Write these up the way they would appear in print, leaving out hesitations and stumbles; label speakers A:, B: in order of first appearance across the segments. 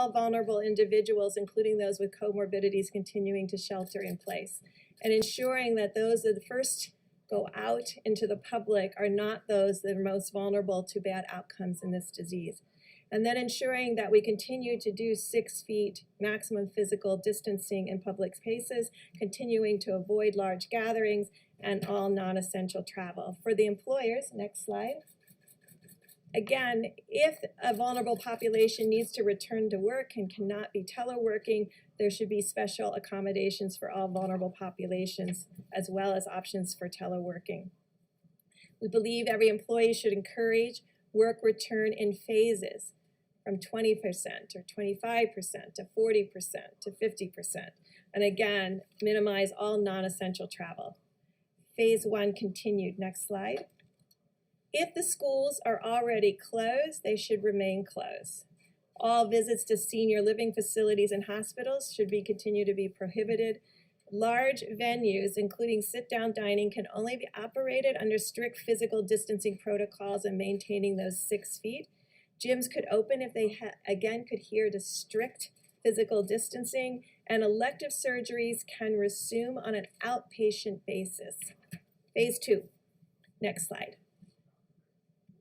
A: all vulnerable individuals, including those with comorbidities, continuing to shelter in place, and ensuring that those that first go out into the public are not those that are most vulnerable to bad outcomes in this disease. And then ensuring that we continue to do 6 feet maximum physical distancing in public spaces, continuing to avoid large gatherings, and all non-essential travel. For the employers, next slide. Again, if a vulnerable population needs to return to work and cannot be teleworking, there should be special accommodations for all vulnerable populations, as well as options for teleworking. We believe every employee should encourage work return in phases from 20% or 25% to 40% to 50%. And again, minimize all non-essential travel. Phase 1 continued. Next slide. If the schools are already closed, they should remain closed. All visits to senior living facilities and hospitals should continue to be prohibited. Large venues, including sit-down dining, can only be operated under strict physical distancing protocols and maintaining those 6 feet. Gyms could open if they, again, could adhere to strict physical distancing, and elective surgeries can resume on an outpatient basis. Phase 2. Next slide.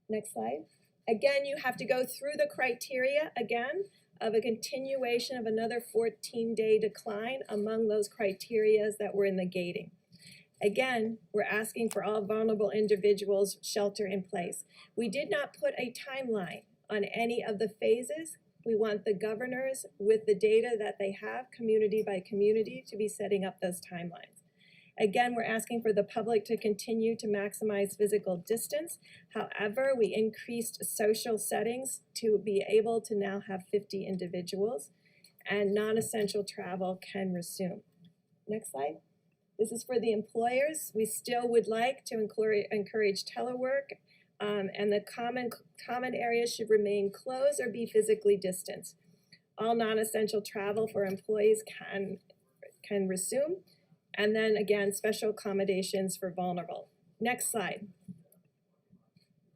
A: Next slide. Again, you have to go through the criteria again of a continuation of another 14-day decline among those criteria that were in the gating. Again, we're asking for all vulnerable individuals shelter in place. We did not put a timeline on any of the phases. We want the governors, with the data that they have, community by community, to be setting up those timelines. Again, we're asking for the public to continue to maximize physical distance. However, we increased social settings to be able to now have 50 individuals, and non-essential travel can resume. Next slide. This is for the employers. We still would like to encourage telework, and the common areas should remain closed or be physically distanced. All non-essential travel for employees can resume. And then again, special accommodations for vulnerable. Next slide.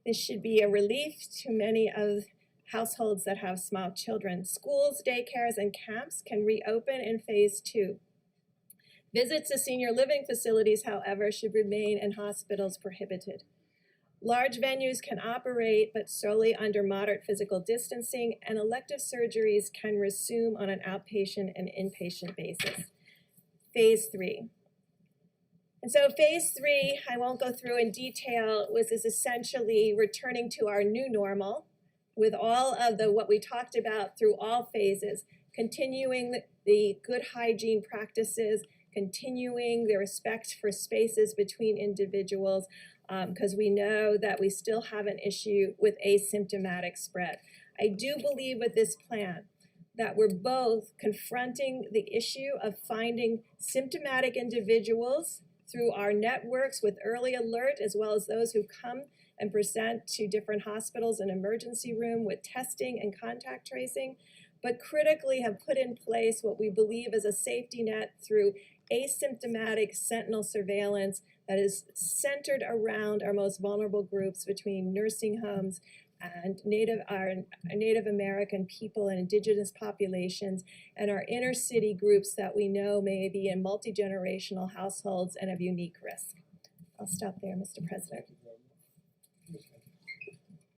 A: This should be a relief to many of households that have small children. Schools, daycares, and camps can reopen in phase 2. Visits to senior living facilities, however, should remain in hospitals prohibited. Large venues can operate, but solely under moderate physical distancing, and elective surgeries can resume on an outpatient and inpatient basis. Phase 3. And so phase 3, I won't go through in detail, is essentially returning to our new normal with all of what we talked about through all phases, continuing the good hygiene practices, continuing the respect for spaces between individuals, because we know that we still have an issue with asymptomatic spread. I do believe with this plan that we're both confronting the issue of finding symptomatic individuals through our networks with early alert, as well as those who come and present to different hospitals and emergency room with testing and contact tracing, but critically have put in place what we believe is a safety net through asymptomatic sentinel surveillance that is centered around our most vulnerable groups between nursing homes and our Native American people and indigenous populations, and our inner city groups that we know may be in multi-generational households and of unique risk. I'll stop there, Mr. President.